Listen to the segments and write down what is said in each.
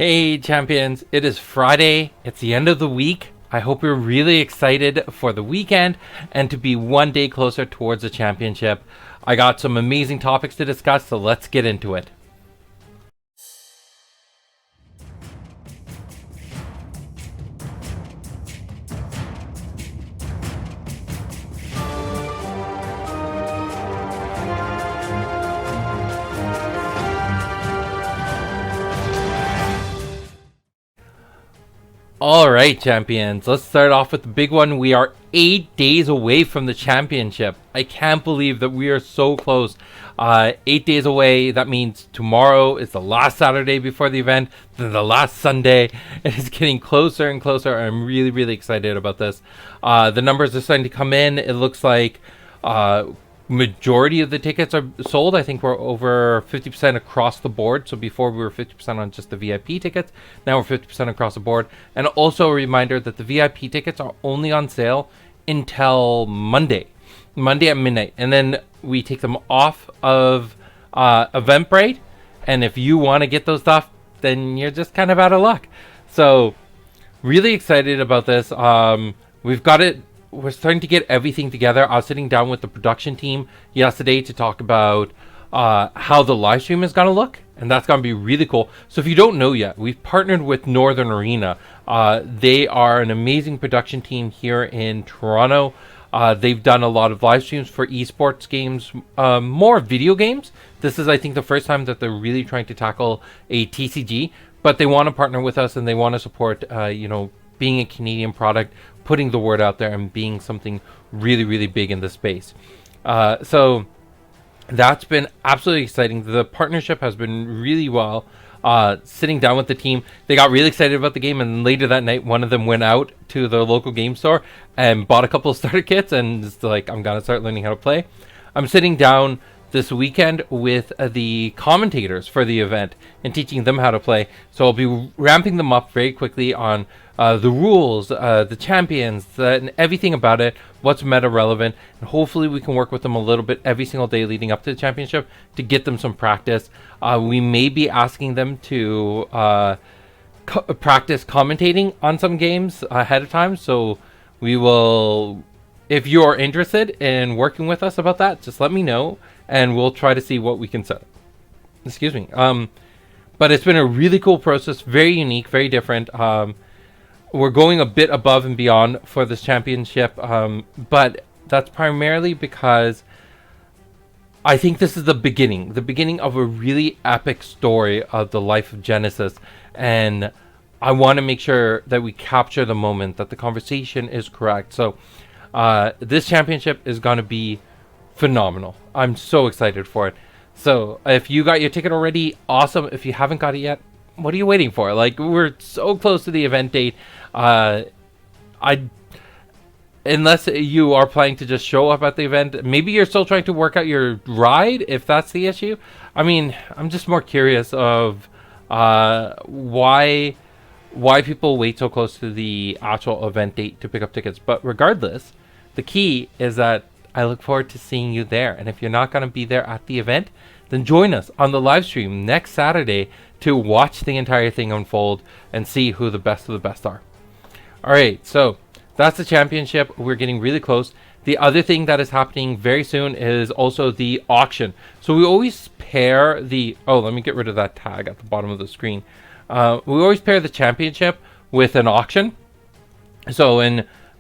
Hey champions, it is Friday, it's the end of the week. I hope you're really excited for the weekend and to be one day closer towards the championship. I got some amazing topics to discuss, so let's get into it. Alright champions, let's start off with the big one. We are 8 days away from the championship. I can't believe that we are so close. 8 days away, that means tomorrow is the last Saturday before the event, then the last Sunday. It is getting closer and closer. I'm really excited about this. The numbers are starting to come in. It looks like majority of the tickets are sold. I think we're over 50% across the board. So before we were 50% on just the VIP tickets, now we're 50% across the board. And also a reminder that the VIP tickets are only on sale until Monday at midnight, and then we take them off of Eventbrite. And if you want to get those stuff, then you're just kind of out of luck. So really excited about this. We've got it. We're starting to get everything together. I was sitting down with the production team yesterday to talk about how the live stream is going to look, and that's going to be really cool. So if you don't know yet, we've partnered with Northern Arena. They are an amazing production team here in Toronto. They've done a lot of live streams for esports games, more video games. This is, I think, the first time that they're really trying to tackle a TCG, but they want to partner with us and they want to support, being a Canadian product, putting the word out there and being something really big in this space. So that's been absolutely exciting. The partnership has been really well. Sitting down with the team, they got really excited about the game, and later that night one of them went out to the local game store and bought a couple of starter kits and just like, I'm gonna start learning how to play. I'm sitting down this weekend with the commentators for the event and teaching them how to play. So I'll be ramping them up very quickly on the rules, the champions, and everything about it, what's meta relevant, and hopefully we can work with them a little bit every single day leading up to the championship to get them some practice. We may be asking them to practice commentating on some games ahead of time, so we will, if you're interested in working with us about that, just let me know and we'll try to see what we can set. Excuse me. But it's been a really cool process, very unique, very different. We're going a bit above and beyond for this championship, but that's primarily because I think this is the beginning of a really epic story of the life of Genesis, and I want to make sure that we capture the moment, that the conversation is correct. So this championship is going to be phenomenal. I'm so excited for it. So if you got your ticket already, awesome. If you haven't got it yet, what are you waiting for? Like, we're so close to the event date. Unless you are planning to just show up at the event, maybe you're still trying to work out your ride, if that's the issue. I mean, I'm just more curious of why people wait so close to the actual event date to pick up tickets. But regardless, the key is that I look forward to seeing you there. And if you're not going to be there at the event, then join us on the live stream next Saturday to watch the entire thing unfold and see who the best of the best are. All right, so that's the championship. We're getting really close. The other thing that is happening very soon is also the auction. So we always pair the... Oh, let me get rid of that tag at the bottom of the screen. We always pair the championship with an auction. So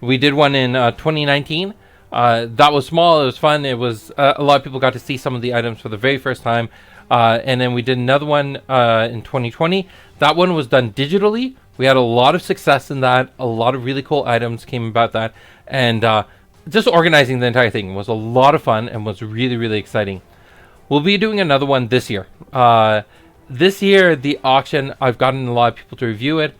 we did one in 2019. That was small. It was fun. It was a lot of people got to see some of the items for the very first time. And then we did another one in 2020. That one was done digitally. We had a lot of success in that. A lot of really cool items came about that. And just organizing the entire thing was a lot of fun and was really exciting. We'll be doing another one this year. This year, the auction, I've gotten a lot of people to review it.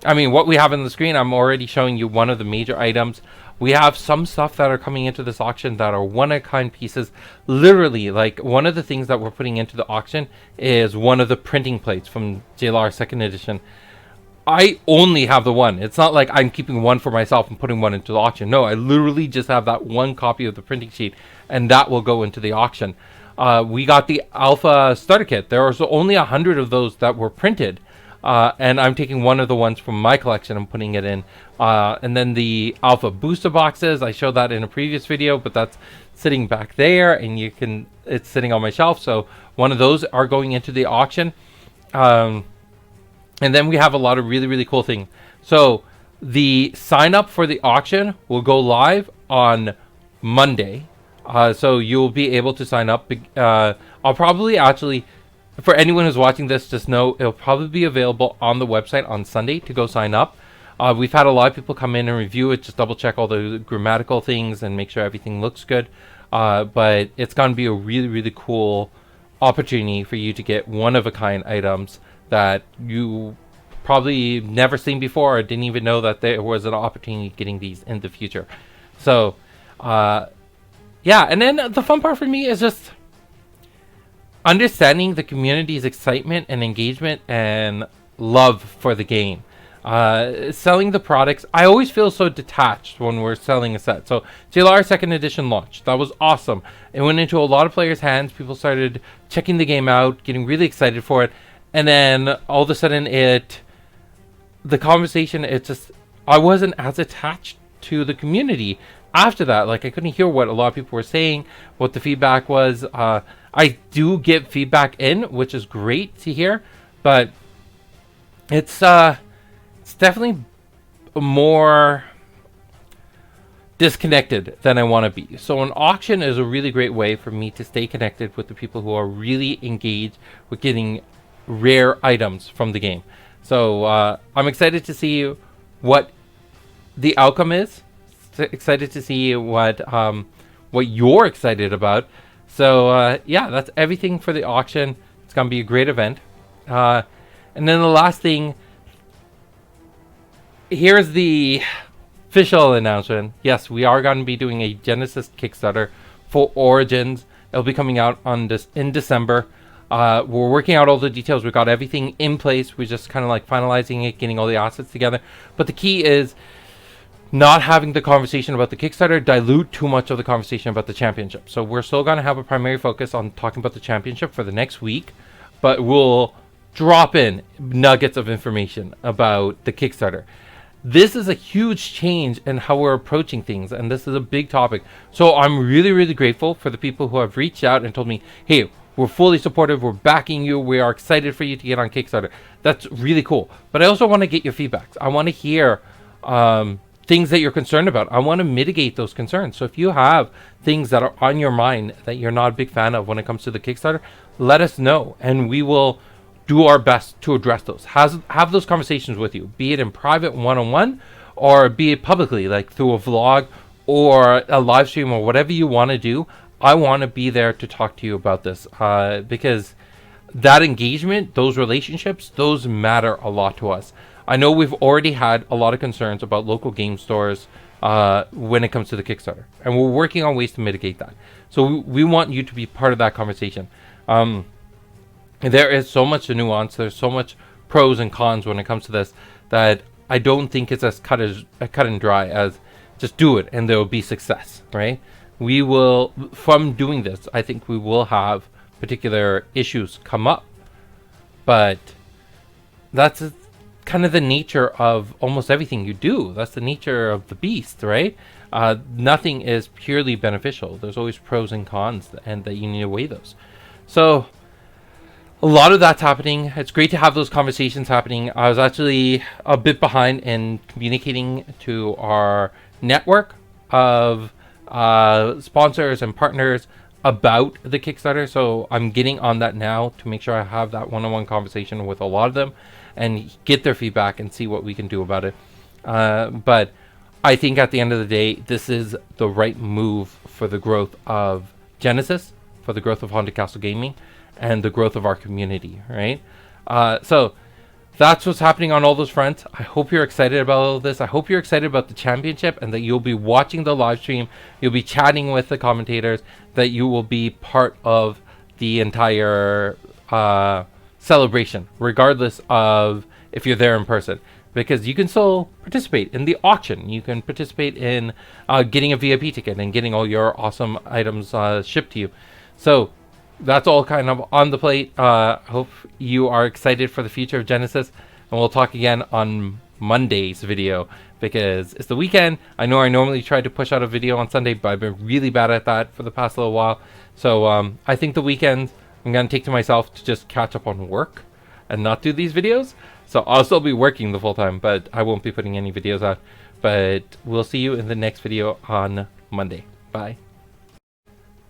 I mean, what we have on the screen, I'm already showing you one of the major items. We have some stuff that are coming into this auction that are one-of-a-kind pieces. Literally, like, one of the things that we're putting into the auction is one of the printing plates from JLR 2nd edition. I only have the one. It's not like I'm keeping one for myself and putting one into the auction. No, I literally just have that one copy of the printing sheet, and that will go into the auction. We got the Alpha starter kit. There was only 100 of those that were printed. and I'm taking one of the ones from my collection and putting it in. And then the alpha booster boxes, I showed that in a previous video, but that's sitting back there, and it's sitting on my shelf. So one of those are going into the auction. And then we have a lot of really, really cool things. So the sign up for the auction will go live on Monday. So you'll be able to sign up. I'll probably actually, for anyone who's watching this, just know it'll probably be available on the website on Sunday to go sign up. We've had a lot of people come in and review it, just double check all the grammatical things and make sure everything looks good. But it's going to be a really, really cool opportunity for you to get one-of-a-kind items that you probably never seen before or didn't even know that there was an opportunity getting these in the future. So, yeah, and then the fun part for me is just understanding the community's excitement and engagement and love for the game. Selling the products, I always feel so detached when we're selling a set. So JLR 2nd edition launched. That was awesome. It went into a lot of players' hands. People started checking the game out, getting really excited for it. And then all of a sudden the conversation, I wasn't as attached to the community after that. Like, I couldn't hear what a lot of people were saying, what the feedback was. I do get feedback in, which is great to hear, but it's definitely more disconnected than I want to be. So an auction is a really great way for me to stay connected with the people who are really engaged with getting rare items from the game. So I'm excited to see what the outcome is. Excited to see what you're excited about. So yeah, that's everything for the auction. It's gonna be a great event. And then the last thing, here's the official announcement. Yes, we are going to be doing a Genesis Kickstarter for Origins. It'll be coming out in December. We're working out all the details. We've got everything in place. We're just kind of like finalizing it, getting all the assets together. But the key is not having the conversation about the Kickstarter dilute too much of the conversation about the championship. So we're still going to have a primary focus on talking about the championship for the next week, but we'll drop in nuggets of information about the Kickstarter. This is a huge change in how we're approaching things, and this is a big topic. So I'm really, really grateful for the people who have reached out and told me, hey, we're fully supportive, we're backing you, we are excited for you to get on Kickstarter. That's really cool. But I also want to get your feedbacks. I want to hear things that you're concerned about. I want to mitigate those concerns. So if you have things that are on your mind that you're not a big fan of when it comes to the Kickstarter, let us know, and we will do our best to address those. Have those conversations with you, be it in private one-on-one or be it publicly, like through a vlog or a live stream or whatever you want to do. I want to be there to talk to you about this because that engagement, those relationships, those matter a lot to us. I know we've already had a lot of concerns about local game stores when it comes to the Kickstarter, and we're working on ways to mitigate that. So we want you to be part of that conversation. There is so much nuance, there's so much pros and cons when it comes to this that I don't think it's as cut and dry as just do it and there will be success, right? We will, from doing this, I think we will have particular issues come up, but that's kind of the nature of almost everything you do. That's the nature of the beast, right? Nothing is purely beneficial. There's always pros and cons, and that you need to weigh those. So a lot of that's happening. It's great to have those conversations happening. I was actually a bit behind in communicating to our network of sponsors and partners about the Kickstarter. So I'm getting on that now to make sure I have that one-on-one conversation with a lot of them and get their feedback and see what we can do about it. But I think at the end of the day, this is the right move for the growth of Genesis, for the growth of Haunted Castle Gaming, and the growth of our community, right? So that's what's happening on all those fronts. I hope you're excited about all of this. I hope you're excited about the championship and that you'll be watching the live stream. You'll be chatting with the commentators, that you will be part of the entire celebration, regardless of if you're there in person, because you can still participate in the auction. You can participate in getting a VIP ticket and getting all your awesome items shipped to you. So that's all kind of on the plate. Hope you are excited for the future of Genesis. and we'll talk again on Monday's video because it's the weekend. I know I normally try to push out a video on Sunday, but I've been really bad at that for the past little while. So I think the weekend I'm going to take to myself to just catch up on work and not do these videos. So I'll still be working the full time, but I won't be putting any videos out. But we'll see you in the next video on Monday. Bye.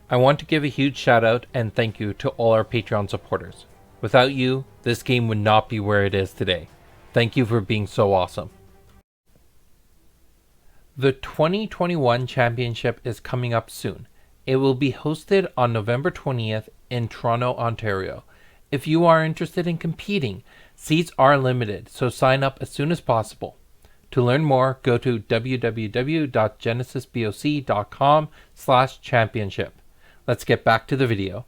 I want to give a huge shout out and thank you to all our Patreon supporters. Without you, this game would not be where it is today. Thank you for being so awesome. The 2021 championship is coming up soon. It will be hosted on November 20th in Toronto, Ontario. If you are interested in competing, seats are limited, so sign up as soon as possible. To learn more, go to www.GenesisBoC.com/championship. Let's get back to the video.